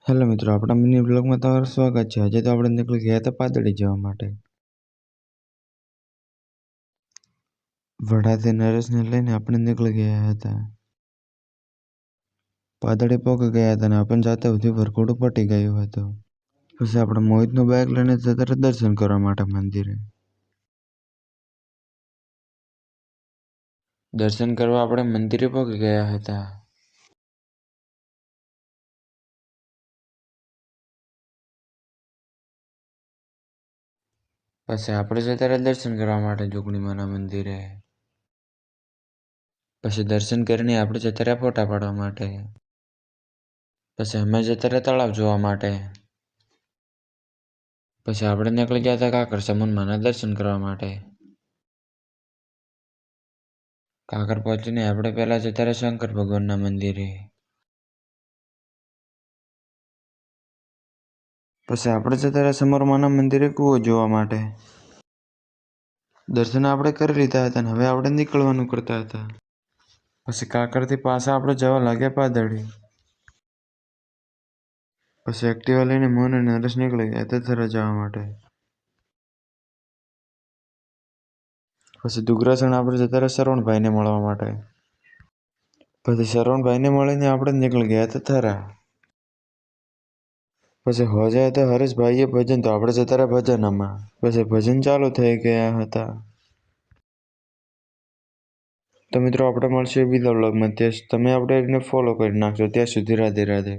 Hello મિત્રો, આપણા mini બ્લોગમાં તમારું સ્વાગત છે। આજે તો આપણે નીકળી ગયા હતા પાદડી જવા માટે। વડાથી નરેશને લઈને આપણે નીકળી ગયા હતા। પાદડી પહોંચી ગયા હતા અને આપણે જાતે સુધી વરઘોડું પટી ગયું હતું। પછી આપણે મોહિતનું બાઇક લઈને જતા રહ્યા દર્શન કરવા માટે મંદિરે। દર્શન કરવા આપણે મંદિરે પહોંચી ગયા હતા। પછી આપણે જતા રહ્યા દર્શન કરવા માટે જોગણીમાના મંદિરે। પછી દર્શન કરીને આપણે જતા રહ્યા ફોટા પાડવા માટે। પછી અમે જતા રહ્યા તળાવ જોવા માટે। પછી આપણે નીકળી ગયા હતા કાકર સમૂહમાના દર્શન કરવા માટે। કાકર પહોંચીને આપણે પહેલા જતા રહ્યા શંકર ભગવાનના મંદિરે। પછી આપણે જતા રહ્યા સમરમાના મંદિરે કૂવો જોવા માટે। દર્શન આપણે કરી લીધા હતા અને હવે આપણે નીકળવાનું કરતા હતા। પછી કાકરથી પાછા આપણે જવા લાગ્યા પાદડી। પછી એક્ટિવા લઈને મોહન અને નરેશ નીકળી ગયા દત્તરા જવા માટે। પછી દુગરાસણ આપણે જતા રહ્યા શરવણભાઈને મળવા માટે। પછી શરવણભાઈને મળીને આપણે નીકળી ગયા દત્તરા। પછી હોજે હતા હરેશભાઈએ ભજન, તો આપણે જતા રહ્યા ભજનમાં। પછી ભજન ચાલુ થઈ ગયા હતા। તો મિત્રો આપણે મળશે બીજા વ્લોગમાં, તમે આપણે એને ફોલો કરી નાખજો। ત્યાં સુધી રાધે રાધે।